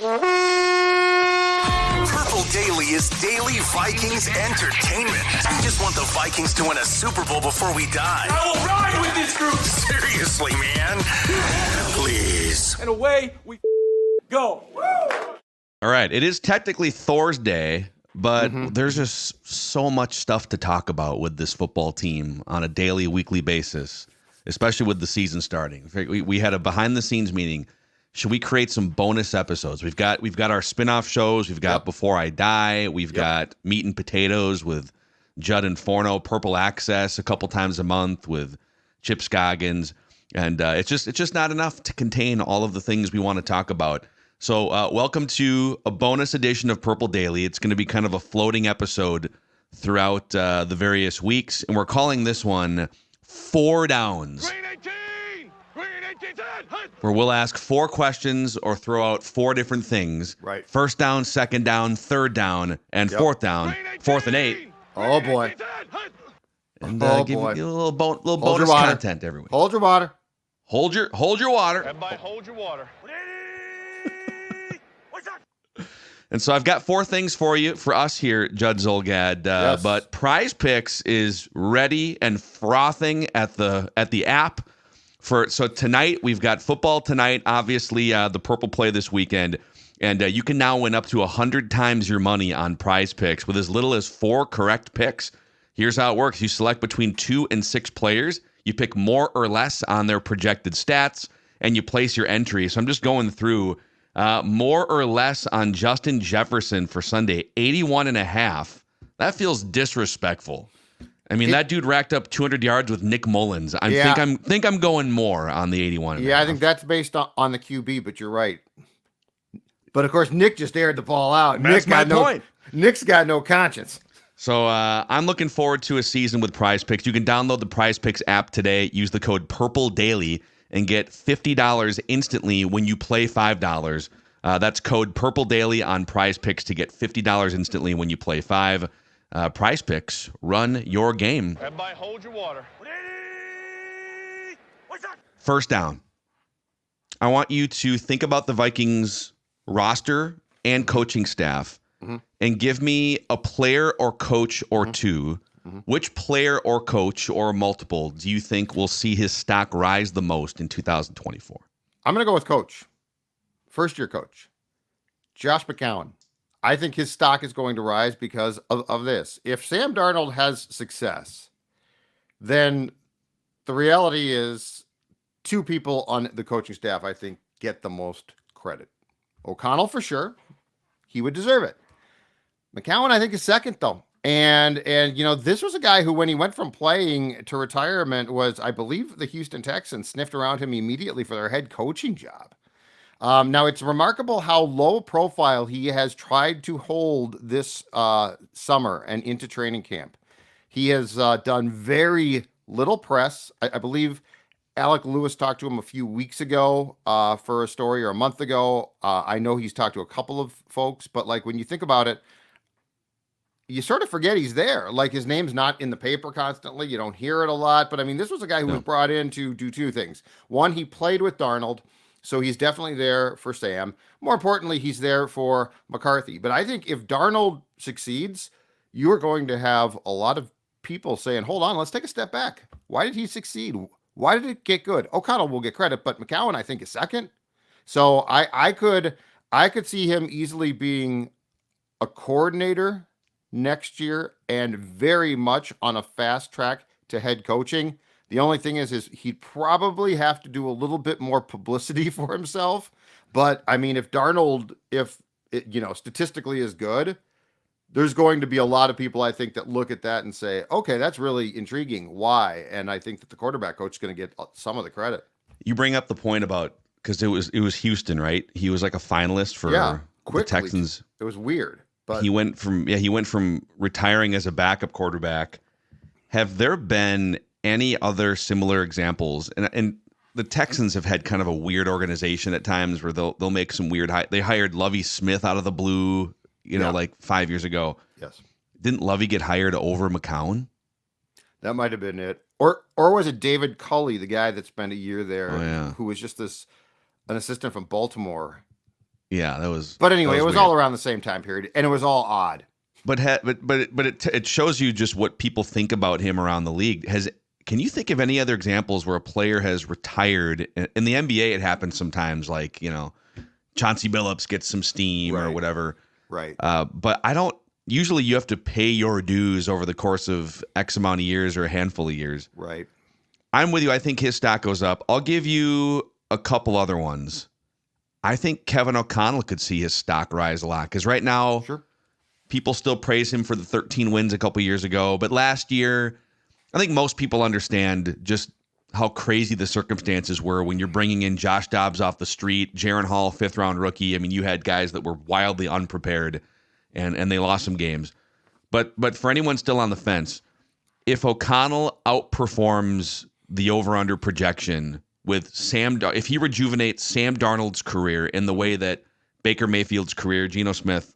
Purple Daily is daily Vikings entertainment. We just want the Vikings to win a Super Bowl before we die. I will ride with this group. Seriously, man. Please. And away we go. All right. It is technically Thursday, but there's just so much stuff to talk about with this football team on a daily, weekly basis, especially with the season starting. We had a behind-the-scenes meeting. Should we create some bonus episodes? We've got our spin-off shows. We've got Before I Die. We've got Meat and Potatoes with Judd and Forno, Purple Access a couple times a month with Chip Scoggins. And it's just not enough to contain all of the things we want to talk about. So welcome to a bonus edition of Purple Daily. It's going to be kind of a floating episode throughout the various weeks. And we're calling this one Four Downs, where we'll ask four questions or throw out four different things. Right. First down, second down, third down, and fourth down. Fourth and 8. Oh, boy. And give you a little bonus content every week. Hold your water. Hold your water. Everybody hold your water. And so I've got four things for us here, Judd Zolgad. Yes. But Prize Picks is ready and frothing at the app. So tonight, we've got football tonight, obviously the Purple play this weekend, and you can now win up to 100 times your money on Prize Picks with as little as 4 correct picks. Here's how it works. You select between 2 and 6 players. You pick more or less on their projected stats, and you place your entry. So I'm just going through more or less on Justin Jefferson for Sunday, 81.5. That feels disrespectful. I mean, that dude racked up 200 yards with Nick Mullins. I think I'm going more on the 81. Yeah, I think that's based on the QB, but you're right. But of course, Nick just aired the ball out. That's my point. Nick's got no conscience. So I'm looking forward to a season with Prize Picks. You can download the Prize Picks app today. Use the code PURPLEDAILY and get $50 instantly when you play $5. That's code PURPLEDAILY on Prize Picks to get $50 instantly when you play $5. Prize Picks, run your game. Everybody hold your water. First down. I want you to think about the Vikings roster and coaching staff and give me a player or coach or two. Which player or coach or multiple do you think will see his stock rise the most in 2024? I'm going to go with coach. First-year coach. Josh McCown. I think his stock is going to rise because of this. If Sam Darnold has success, then the reality is 2 people on the coaching staff, I think, get the most credit. O'Connell, for sure. He would deserve it. McCown, I think, is second, though. And this was a guy who, when he went from playing to retirement, was, I believe, the Houston Texans sniffed around him immediately for their head coaching job. Now, it's remarkable how low profile he has tried to hold this summer and into training camp. He has done very little press. I believe Alec Lewis talked to him a few weeks ago for a story, or a month ago. I know he's talked to a couple of folks, but like when you think about it, you sort of forget he's there. Like his name's not in the paper constantly. You don't hear it a lot. But I mean, this was a guy who was brought in to do 2 things. One, he played with Darnold. So he's definitely there for Sam. More importantly, he's there for McCarthy. But I think if Darnold succeeds, you are going to have a lot of people saying, hold on, let's take a step back. Why did he succeed? Why did it get good? O'Connell will get credit, but McCown, I think, is second. So I could see him easily being a coordinator next year and very much on a fast track to head coaching. The only thing is he'd probably have to do a little bit more publicity for himself. But I mean, if Darnold, statistically is good, there's going to be a lot of people, I think, that look at that and say, okay, that's really intriguing. Why? And I think that the quarterback coach is going to get some of the credit. You bring up the point about, because it was Houston, right? He was like a finalist for the Texans. It was weird. But he went from retiring as a backup quarterback. Have there been any other similar examples? And the Texans have had kind of a weird organization at times where they'll make some weird. They hired Lovie Smith out of the blue, like 5 years ago. Yes. Didn't Lovie get hired over McCown? That might have been it. Or was it David Culley, the guy that spent a year there, who was just an assistant from Baltimore? Yeah, that was. But anyway, that it was weird. all around the same time period, and it was all odd. But it shows you just what people think about him around the league. Can you think of any other examples where a player has retired in the NBA? It happens sometimes, like Chauncey Billups gets some steam or Right. whatever. Right. But I don't. Usually, you have to pay your dues over the course of X amount of years or a handful of years. Right. I'm with you. I think his stock goes up. I'll give you a couple other ones. I think Kevin O'Connell could see his stock rise a lot because right now, Sure. people still praise him for the 13 wins a couple years ago. But last year, I think most people understand just how crazy the circumstances were when you're bringing in Josh Dobbs off the street, Jaron Hall, 5th-round rookie. I mean, you had guys that were wildly unprepared, and they lost some games. But for anyone still on the fence, if O'Connell outperforms the over-under projection with if he rejuvenates Sam Darnold's career in the way that Baker Mayfield's career, Geno Smith,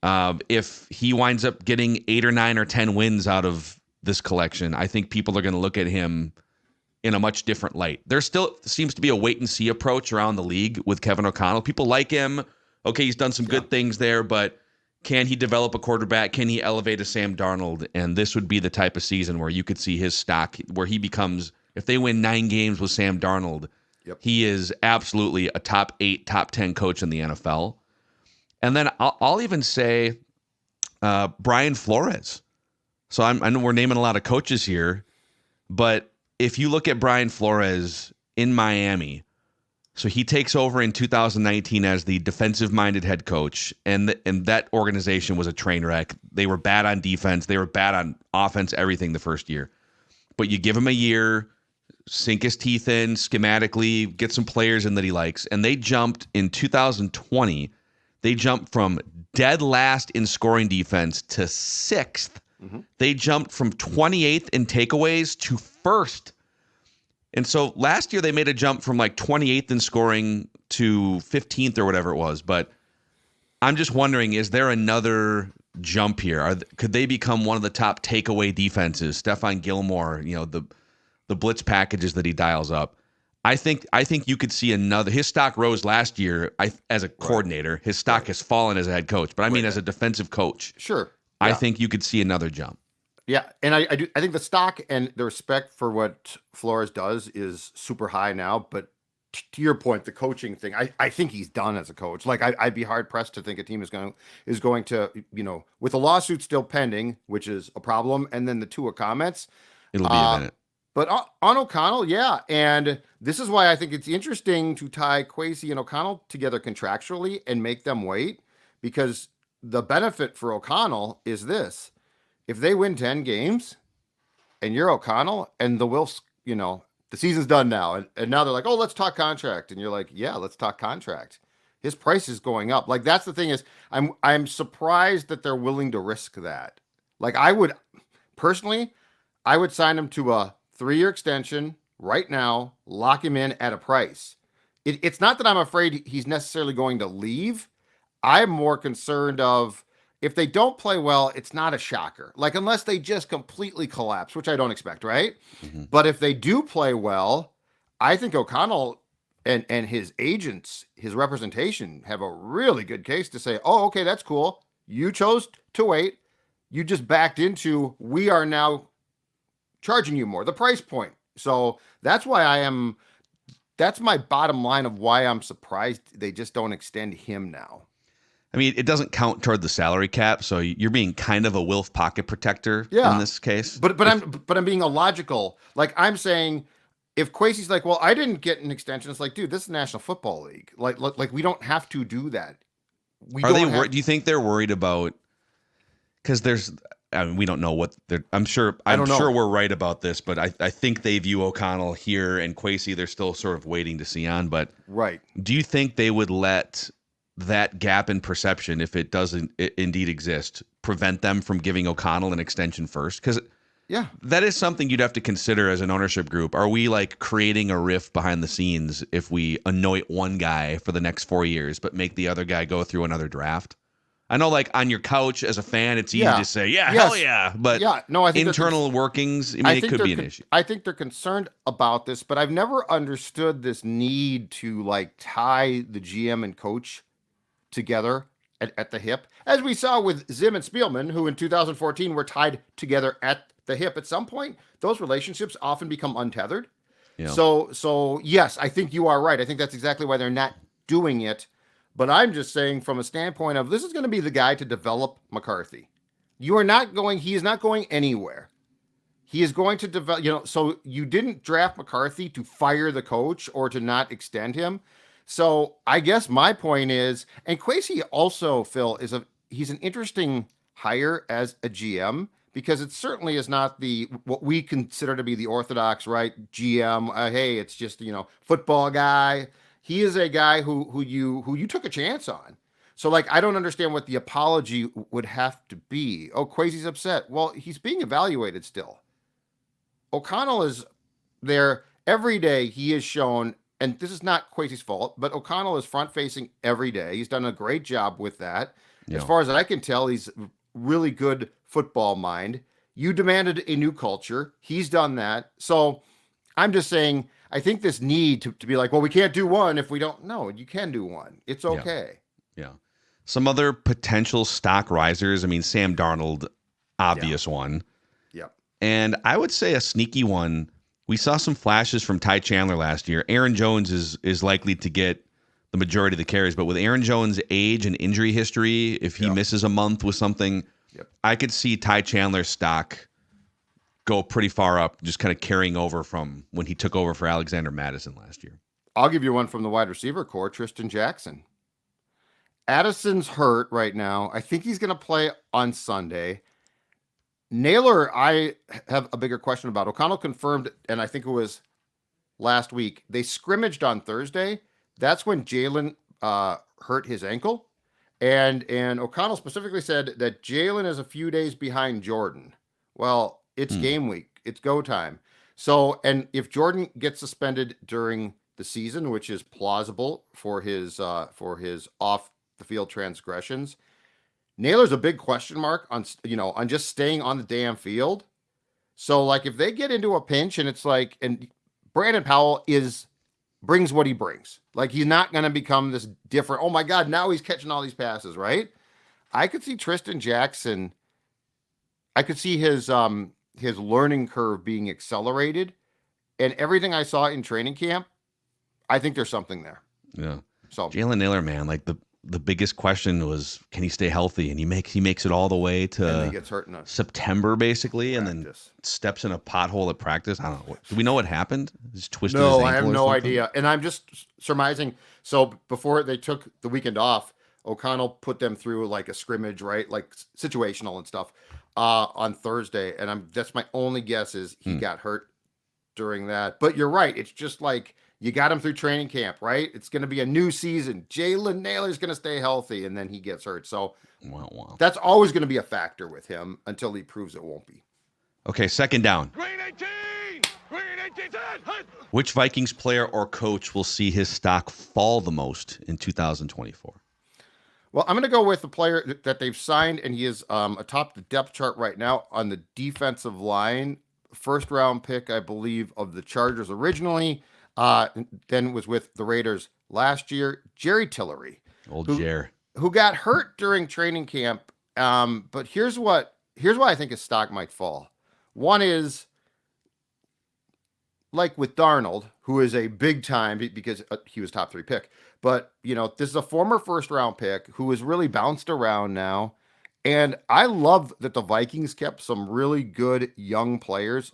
if he winds up getting 8 or 9 or 10 wins out of this collection, I think people are going to look at him in a much different light. There still seems to be a wait-and-see approach around the league with Kevin O'Connell. People like him. Okay, he's done some good things there, but can he develop a quarterback? Can he elevate a Sam Darnold? And this would be the type of season where you could see his stock, where he becomes, if they win 9 games with Sam Darnold, he is absolutely a top 8, top 10 coach in the NFL. And then I'll even say Brian Flores. So I know we're naming a lot of coaches here, but if you look at Brian Flores in Miami, so he takes over in 2019 as the defensive-minded head coach, and that organization was a train wreck. They were bad on defense. They were bad on offense, everything the first year. But you give him a year, sink his teeth in schematically, get some players in that he likes, and they jumped in 2020. They jumped from dead last in scoring defense to 6th. They jumped from 28th in takeaways to 1st. And so last year they made a jump from like 28th in scoring to 15th or whatever it was. But I'm just wondering, is there another jump here? Could they become one of the top takeaway defenses? Stephon Gilmore, the blitz packages that he dials up. I think you could see another. His stock rose last year as a coordinator. His stock has fallen as a head coach. But I mean, as a defensive coach, Sure. I think you could see another jump. Yeah, and I think the stock and the respect for what Flores does is super high now. But to your point, the coaching thing, I think he's done as a coach. Like I'd be hard pressed to think a team is going to with a lawsuit still pending, which is a problem, and then the Tua comments. It'll be a minute. But on O'Connell, yeah, and this is why I think it's interesting to tie Kwesi and O'Connell together contractually and make them wait, because the benefit for O'Connell is this. If they win 10 games and you're O'Connell and the Wilfs, the season's done now. And now they're like, oh, let's talk contract. And you're like, yeah, let's talk contract. His price is going up. Like, that's the thing is I'm surprised that they're willing to risk that. Like, I would sign him to a 3-year extension right now, lock him in at a price. It's not that I'm afraid he's necessarily going to leave. I'm more concerned of, if they don't play well, it's not a shocker. Like, unless they just completely collapse, which I don't expect, right? Mm-hmm. But if they do play well, I think O'Connell and his agents, his representation, have a really good case to say, oh, okay, that's cool. You chose to wait. You just backed into, we are now charging you more, the price point. So that's why that's my bottom line of why I'm surprised they just don't extend him now. I mean, it doesn't count toward the salary cap, so you're being kind of a Wilf pocket protector in this case. But I'm being illogical. Like, I'm saying, if Kwesi's like, well, I didn't get an extension, it's like, dude, this is the National Football League. Like we don't have to do that. Do you think they're worried about? Because we don't know what they're. I'm sure we're right about this, but I think they view O'Connell here and Kwesi. They're still sort of waiting to see on. But do you think they would let that gap in perception, if it doesn't indeed exist, prevent them from giving O'Connell an extension first? Because that is something you'd have to consider as an ownership group. Are we like creating a rift behind the scenes if we anoint one guy for the next 4 years, but make the other guy go through another draft? I know, like, on your couch as a fan, it's easy to say, hell yeah. But I think internal workings, it could be an issue. I think they're concerned about this, but I've never understood this need to, like, tie the GM and coach together at the hip, as we saw with Zim and Spielman, who in 2014 were tied together at the hip. At some point, those relationships often become untethered. Yeah. So yes, I think you are right. I think that's exactly why they're not doing it. But I'm just saying from a standpoint of this is going to be the guy to develop McCarthy. He is not going anywhere. He is going to develop, so you didn't draft McCarthy to fire the coach or to not extend him. So I guess my point is, and Kwesi also, Phil, he's an interesting hire as a GM because it certainly is not what we consider to be the orthodox, right? GM, hey, it's just, football guy. He is a guy who you took a chance on. So like, I don't understand what the apology would have to be. Oh, Kwesi's upset. Well, he's being evaluated still. O'Connell is there every day. He is shown, and this is not Kwesi's fault, but O'Connell is front facing every day. He's done a great job with that. Yeah. As far as I can tell, he's really good football mind. You demanded a new culture. He's done that. So I'm just saying, I think this need to be like, well, we can't do one if we don't. No, you can do one. It's okay. Yeah. Some other potential stock risers. I mean, Sam Darnold, obvious one. Yep. And I would say a sneaky one. We saw some flashes from Ty Chandler last year. Aaron Jones is likely to get the majority of the carries, but with Aaron Jones' age and injury history, if he misses a month with something, I could see Ty Chandler's stock go pretty far up, just kind of carrying over from when he took over for Alexander Madison last year. I'll give you one from the wide receiver core, Tristan Jackson. Addison's hurt right now. I think he's going to play on Sunday. Naylor, I have a bigger question about. O'Connell confirmed, and I think it was last week, they scrimmaged on Thursday. That's when Jalen hurt his ankle. And O'Connell specifically said that Jalen is a few days behind Jordan. Well, it's game week. It's go time. So, and if Jordan gets suspended during the season, which is plausible for his off the field transgressions, Naylor's a big question mark on just staying on the damn field. So like if they get into a pinch and it's like, and Brandon Powell brings what he brings. Like he's not going to become this different. Oh my God, now he's catching all these passes, right? I could see Tristan Jackson. I could see his learning curve being accelerated, and everything I saw in training camp, I think there's something there. Yeah. So Jalen Naylor, man, like the biggest question was, can he stay healthy? And he makes it all the way to and he gets hurt in September, basically, practice. And then steps in a pothole at practice. I don't know. Do we know what happened? Just twisted his No, ankle I have or no something? idea. And I'm just surmising. So before they took the weekend off, O'Connell put them through like a scrimmage, right? Like situational and stuff on Thursday. And that's my only guess is he got hurt during that. But you're right. It's just like, you got him through training camp, right? It's going to be a new season. Jalen Naylor's going to stay healthy, and then he gets hurt. So Wow. that's always going to be a factor with him until he proves it won't be. Okay, second down. Green 18! Green 18! Which Vikings player or coach will see his stock fall the most in 2024? Well, I'm going to go with the player that they've signed, and he is atop the depth chart right now on the defensive line. First round pick, I believe, of the Chargers originally. Then was with the Raiders last year, Jerry Tillery, who got hurt during training camp. But here's why I think his stock might fall. One is like with Darnold, who is a big time because he was top 3 pick. But this is a former first round pick who is really bounced around now. And I love that the Vikings kept some really good young players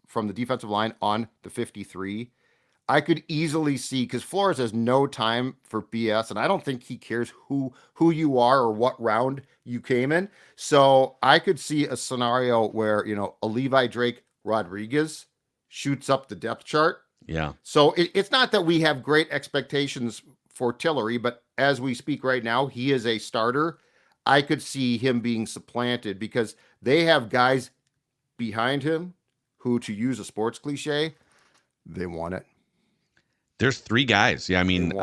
from the defensive line on the 53. I could easily see, because Flores has no time for BS, and I don't think he cares who you are or what round you came in. So I could see a scenario where, a Levi Drake Rodriguez shoots up the depth chart. Yeah. So it's not that we have great expectations for Tillery, but as we speak right now, he is a starter. I could see him being supplanted because they have guys behind him who, to use a sports cliche, they want it. There's 3 guys. Yeah, I mean,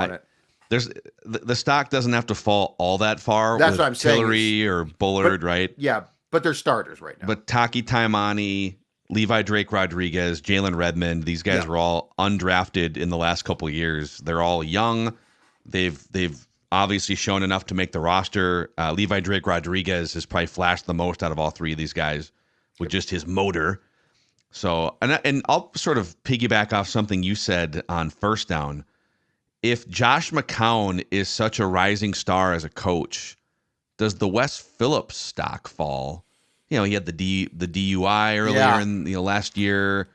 there's the stock doesn't have to fall all that far. That's what I'm saying. Tillery or Bullard, right? Yeah, but they're starters right now. But Taki Taimani, Levi Drake Rodriguez, Jalen Redmond, these guys were all undrafted in the last couple of years. They're all young. They've obviously shown enough to make the roster. Levi Drake Rodriguez has probably flashed the most out of all three of these guys with just his motor. So, and I'll sort of piggyback off something you said on first down. If Josh McCown is such a rising star as a coach, does the Wes Phillips stock fall? You know, he had the DUI earlier in last year.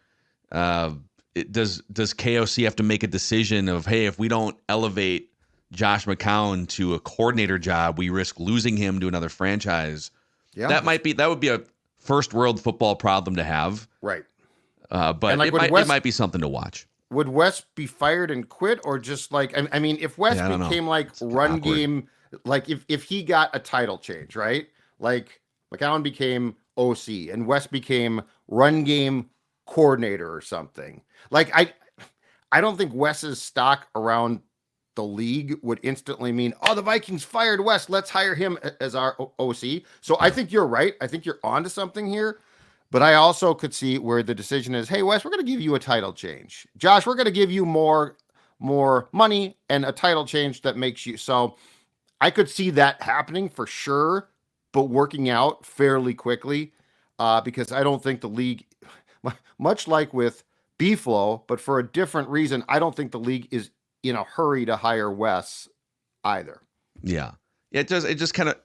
Does KOC have to make a decision of, hey, if we don't elevate Josh McCown to a coordinator job, we risk losing him to another franchise? Yeah, that would be a first world football problem to have. Right. But like it might be something to watch. Would Wes be fired and quit, or just like, I mean, if Wes became like run game, like if he got a title change, right? Like McCown became OC and Wes became run game coordinator or something. Like I don't think Wes's stock around the league would instantly mean, oh, the Vikings fired Wes, let's hire him as our OC. So I think you're right. I think you're onto something here. But I also could see where the decision is, hey, Wes, we're going to give you a title change. Josh, we're going to give you more money and a title change that makes you. So I could see that happening for sure, but working out fairly quickly because I don't think the league, much like with B-Flow, but for a different reason, I don't think the league is in a hurry to hire Wes either. Yeah. It just kind of,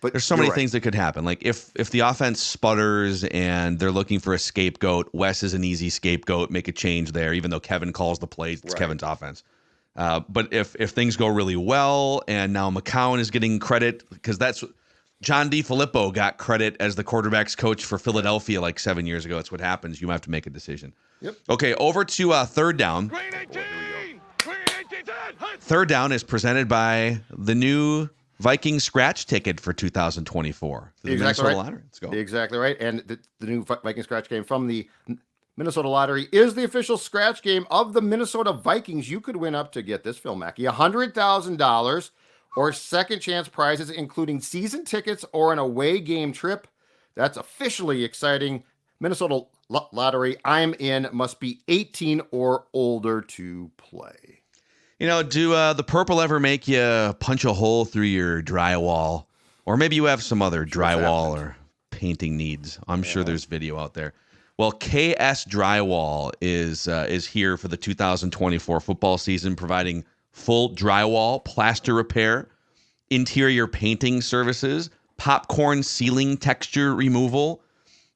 but there's so many things that could happen. Like if the offense sputters and they're looking for a scapegoat, Wes is an easy scapegoat, make a change there, even though Kevin calls the plays, it's Kevin's offense. But if things go really well and now McCown is getting credit, because that's John DeFilippo got credit as the quarterback's coach for Philadelphia like 7 years ago. It's what happens. You have to make a decision. Yep. Okay, over to third down. Green 18! Green 18! Third down is presented by the new Viking scratch ticket for 2024. The Minnesota Lottery. Let's go. Exactly right. And the new Viking scratch game from the Minnesota Lottery is the official scratch game of the Minnesota Vikings. You could win up to, get this, Phil Mackey, $100,000 or second chance prizes, including season tickets or an away game trip. That's officially exciting. Minnesota Lottery, I'm in. Must be 18 or older to play. You know, do the purple ever make you punch a hole through your drywall? Or maybe you have some other drywall or painting needs. I'm sure there's video out there. Well, KS Drywall is here for the 2024 football season, providing full drywall, plaster repair, interior painting services, popcorn ceiling texture removal.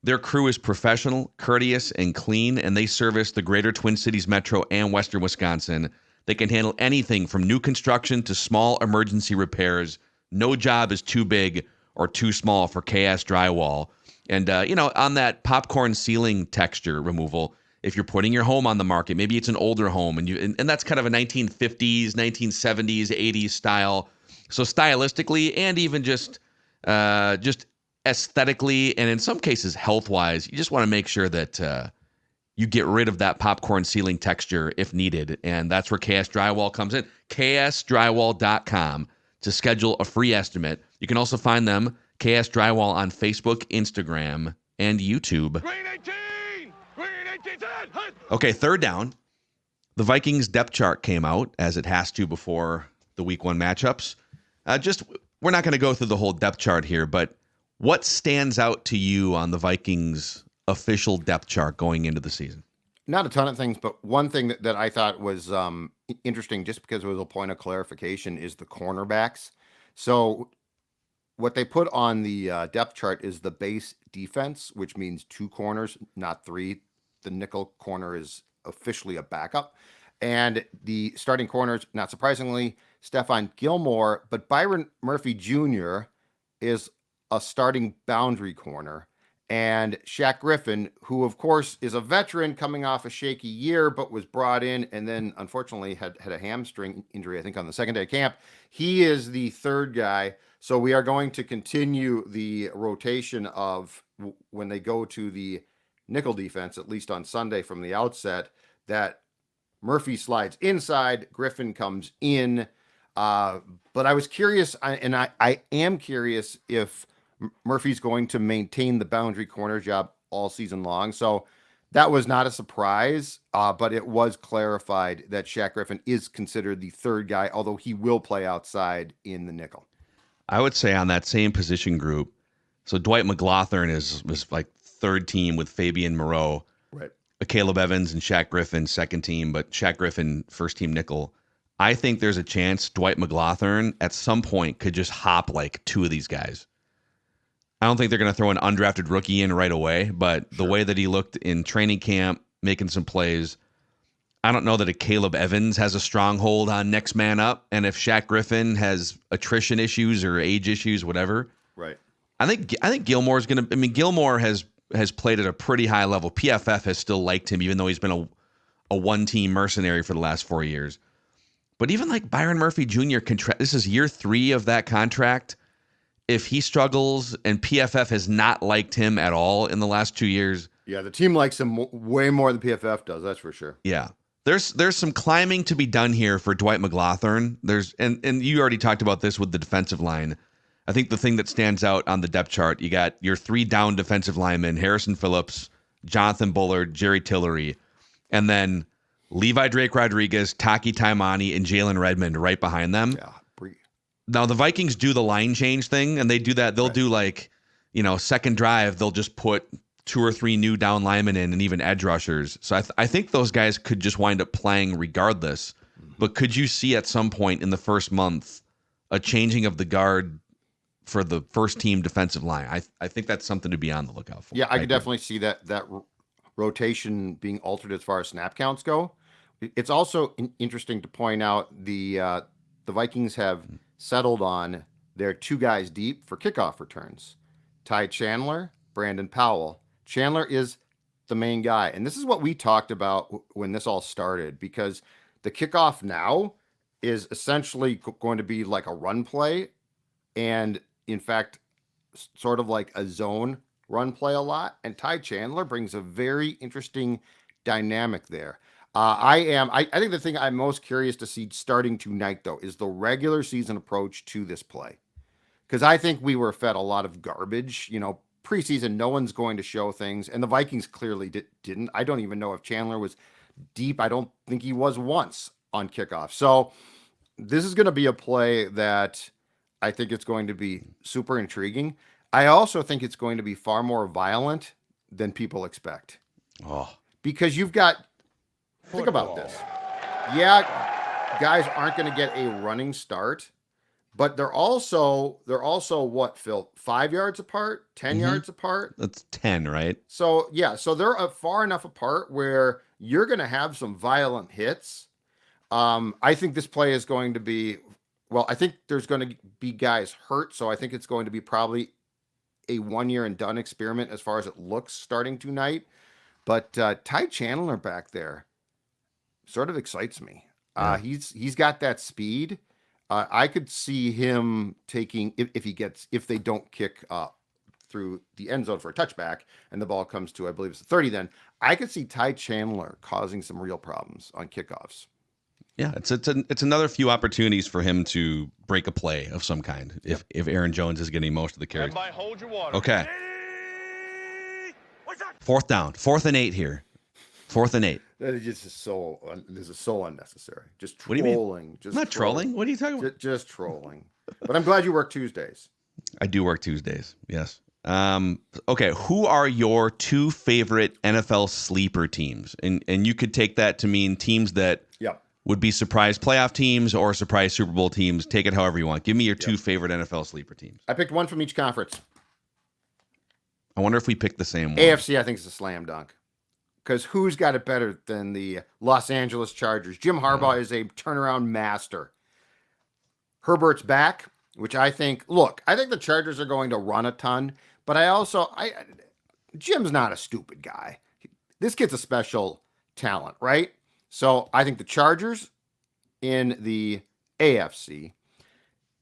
Their crew is professional, courteous, and clean, and they service the greater Twin Cities metro and western Wisconsin. They can handle anything from new construction to small emergency repairs. No job is too big or too small for KS Drywall. And, on that popcorn ceiling texture removal, if you're putting your home on the market, maybe it's an older home, and that's kind of a 1950s, 1970s, 80s style. So stylistically and even just aesthetically and in some cases health-wise, you just want to make sure that you get rid of that popcorn ceiling texture if needed. And that's where KS Drywall comes in. KSDrywall.com to schedule a free estimate. You can also find them, KS Drywall, on Facebook, Instagram, and YouTube. Green 18! Green 18! Okay, third down. The Vikings depth chart came out, as it has to before the week 1 matchups. We're not going to go through the whole depth chart here, but what stands out to you on the Vikings official depth chart going into the season? Not a ton of things, but one thing that I thought was interesting, just because it was a point of clarification, is the cornerbacks. So what they put on the depth chart is the base defense, which means 2 corners, not 3. The nickel corner is officially a backup. And the starting corners, not surprisingly, Stephon Gilmore, but Byron Murphy Jr. is a starting boundary corner. And Shaq Griffin, who, of course, is a veteran coming off a shaky year, but was brought in and then unfortunately had a hamstring injury, I think, on the second day of camp. He is the third guy. So we are going to continue the rotation of when they go to the nickel defense, at least on Sunday from the outset, that Murphy slides inside, Griffin comes in. But I was curious, and I am curious if Murphy's going to maintain the boundary corner job all season long. So That was not a surprise, but it was clarified that Shaq Griffin is considered the third guy, although he will play outside in the nickel. I would say on that same position group, so Dwight McLaughlin was like third team with Fabian Moreau, Right. Caleb Evans and Shaq Griffin second team, but Shaq Griffin first team nickel. I think there's a chance Dwight McLaughlin at some point could just hop like two of these guys. I don't think they're going to throw an undrafted rookie in right away, but the way that he looked in training camp, making some plays, I don't know that a Caleb Evans has a stronghold on next man up. And if Shaq Griffin has attrition issues or age issues, whatever, Right. I think Gilmore's going to. I mean, Gilmore has played at a pretty high level. PFF has still liked him, even though he's been a one-team mercenary for the last 4 years. But even like Byron Murphy Jr. This is year 3 of that contract. If he struggles and PFF has not liked him at all in the last 2 years. Yeah, the team likes him way more than PFF does. That's for sure. Yeah. There's some climbing to be done here for Dwight McLaughlin. And you already talked about this with the defensive line. I think the thing that stands out on the depth chart, you got your 3 down defensive linemen, Harrison Phillips, Jonathan Bullard, Jerry Tillery, and then Levi Drake Rodriguez, Taki Taimani, and Jalen Redmond right behind them. Yeah. Now, the Vikings do the line change thing, and they do that. They'll do like, second drive, they'll just put 2 or 3 new down linemen in and even edge rushers. So I think those guys could just wind up playing regardless. But could you see at some point in the first month a changing of the guard for the first team defensive line? I think that's something to be on the lookout for. Yeah, I could definitely see that rotation being altered as far as snap counts go. It's also interesting to point out the Vikings have settled on their 2 guys deep for kickoff returns. Ty Chandler, Brandon Powell. Chandler is the main guy. And this is what we talked about when this all started, because the kickoff now is essentially going to be like a run play. And in fact, sort of like a zone run play a lot. And Ty Chandler brings a very interesting dynamic there. I think the thing I'm most curious to see starting tonight, though, is the regular season approach to this play. Because I think we were fed a lot of garbage. Preseason, no one's going to show things. And the Vikings clearly didn't. I don't even know if Chandler was deep. I don't think he was once on kickoff. So this is going to be a play that I think it's going to be super intriguing. I also think it's going to be far more violent than people expect. Oh. Because you've got... Think about this. Yeah, guys aren't going to get a running start, but they're also what, Phil? 5 yards apart, 10 yards apart. That's 10, right? So yeah, so they're far enough apart where you're going to have some violent hits. I think this play is going to be, well, I think there's going to be guys hurt, so I think it's going to be probably a 1-year and done experiment as far as it looks starting tonight. But Ty Chandler back there sort of excites me. He's got that speed. I could see him taking, if they don't kick through the end zone for a touchback and the ball comes to, I believe it's the 30, then I could see Ty Chandler causing some real problems on kickoffs. Yeah, it's another few opportunities for him to break a play of some kind if Aaron Jones is getting most of the carries. Everybody hold your water. Okay. 4th down, 4th and 8 here. 4th and 8. That is just this is so unnecessary. Just What do you mean? trolling. Just I'm not trolling. What are you talking about? Just trolling. But I'm glad you work Tuesdays. I do work Tuesdays. Yes. Okay. Who are your 2 favorite NFL sleeper teams? And you could take that to mean teams that would be surprise playoff teams or surprise Super Bowl teams. Take it however you want. Give me your 2 favorite NFL sleeper teams. I picked one from each conference. I wonder if we picked the same one. AFC, I think, is a slam dunk. Because who's got it better than the Los Angeles Chargers? Jim Harbaugh is a turnaround master. Herbert's back, which I think the Chargers are going to run a ton, but Jim's not a stupid guy. This kid's a special talent, right? So I think the Chargers in the AFC.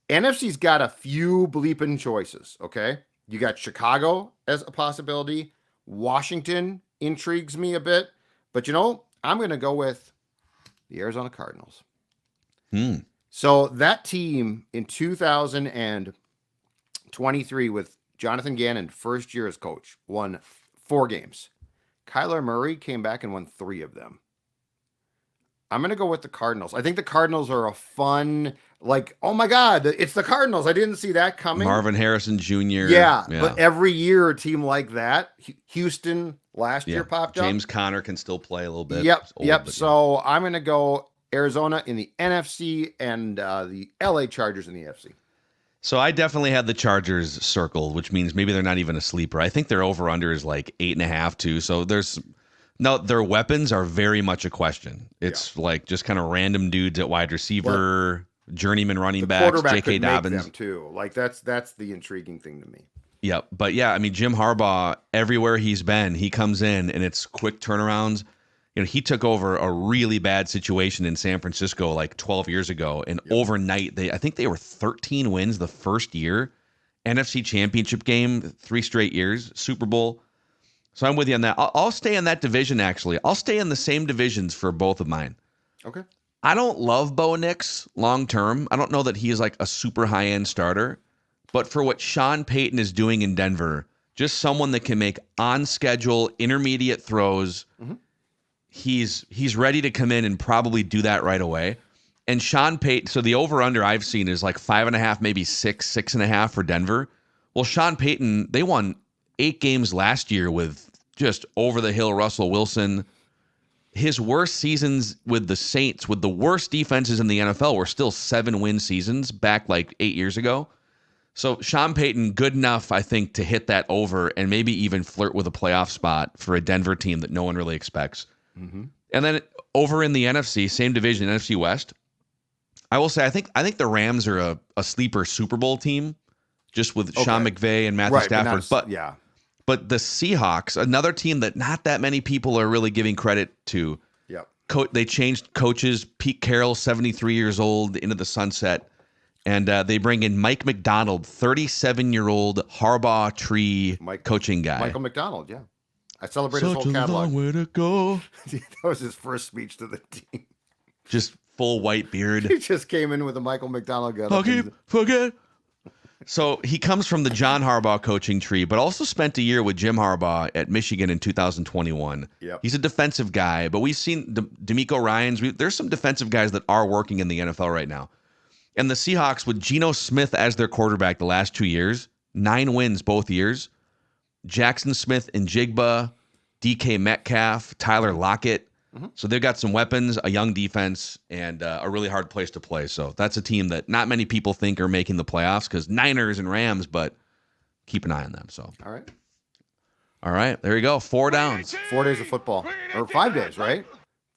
NFC's got a few bleeping choices, okay? You got Chicago as a possibility. Washington intrigues me a bit, but I'm going to go with the Arizona Cardinals. So that team in 2023 with Jonathan Gannon, first year as coach, won 4 games. Kyler Murray came back and won 3 of them. I'm going to go with the Cardinals. I think the Cardinals are a fun, like, oh my God, it's the Cardinals. I didn't see that coming. Marvin Harrison Jr. Yeah, but every year a team like that, Houston last year popped up. James Conner can still play a little bit. Yep. So I'm going to go Arizona in the NFC and the LA Chargers in the NFC. So I definitely had the Chargers circled, which means maybe they're not even a sleeper. I think their over-under is like 8.5 too. So their weapons are very much a question. It's like just kind of random dudes at wide receiver, journeyman running backs, J.K. Dobbins. Them too. Like that's the intriguing thing to me. Yep. But yeah, I mean, Jim Harbaugh, everywhere he's been, he comes in and it's quick turnarounds. You know, he took over a really bad situation in San Francisco like 12 years ago, and overnight, I think they were 13 wins the first year, NFC Championship game, 3 straight years, Super Bowl. So I'm with you on that. I'll stay in that division, actually. I'll stay in the same divisions for both of mine. Okay. I don't love Bo Nix long term. I don't know that he is like a super high-end starter, but for what Sean Payton is doing in Denver, just someone that can make on-schedule, intermediate throws. Mm-hmm. He's ready to come in and probably do that right away. And Sean Payton, so the over-under I've seen is like 5.5, maybe 6.5 for Denver. Well, Sean Payton, they won 8 games last year with just over-the-hill Russell Wilson. His worst seasons with the Saints, with the worst defenses in the NFL, were still 7-win seasons back like 8 years ago. So Sean Payton, good enough, I think, to hit that over and maybe even flirt with a playoff spot for a Denver team that no one really expects. Mm-hmm. And then over in the NFC, same division, NFC West, I will say I think the Rams are a sleeper Super Bowl team, just with Sean McVay and Matthew Stafford. But the Seahawks, another team that not that many people are really giving credit to. Yep. They changed coaches. Pete Carroll, 73 years old, into the sunset. And they bring in Mike McDonald, 37-year-old Harbaugh tree coaching guy. Michael McDonald, yeah. I celebrate his whole catalog. Long way to go. That was his first speech to the team. Just full white beard. He just came in with a Michael McDonald gun. Forget. So he comes from the John Harbaugh coaching tree, but also spent a year with Jim Harbaugh at Michigan in 2021. Yep. He's a defensive guy, but we've seen D'Amico Ryans. There's some defensive guys that are working in the NFL right now. And the Seahawks, with Geno Smith as their quarterback the last 2 years, 9 wins both years. Jackson Smith and Jigba, DK Metcalf, Tyler Lockett. Mm-hmm. So they've got some weapons, a young defense, and a really hard place to play. So that's a team that not many people think are making the playoffs, because Niners and Rams, but keep an eye on them. So all right, there you go. 4 downs. 4 days of football, or 5 days, right?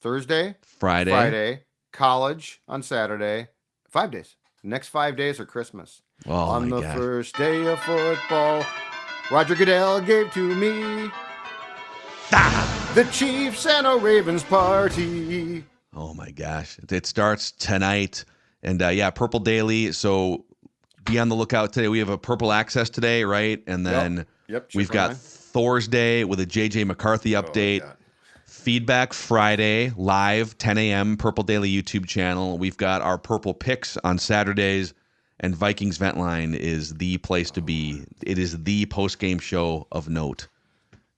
Thursday, Friday, college on Saturday. 5 days. Next 5 days are Christmas. Oh, on the first day of football, Roger Goodell gave to me the Chiefs and a Ravens party. Oh my gosh. It starts tonight. And Purple Daily. So be on the lookout today. We have a Purple Access today, right? And then we've got Thursday with a JJ McCarthy update. Feedback Friday, live, 10 a.m., Purple Daily YouTube channel. We've got our Purple Picks on Saturdays. And Vikings Vent Line is the place to be. It is the post-game show of note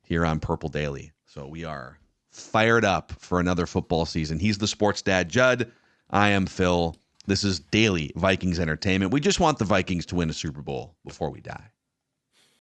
here on Purple Daily. So we are fired up for another football season. He's the sports dad, Judd. I am Phil. This is Daily Vikings Entertainment. We just want the Vikings to win a Super Bowl before we die.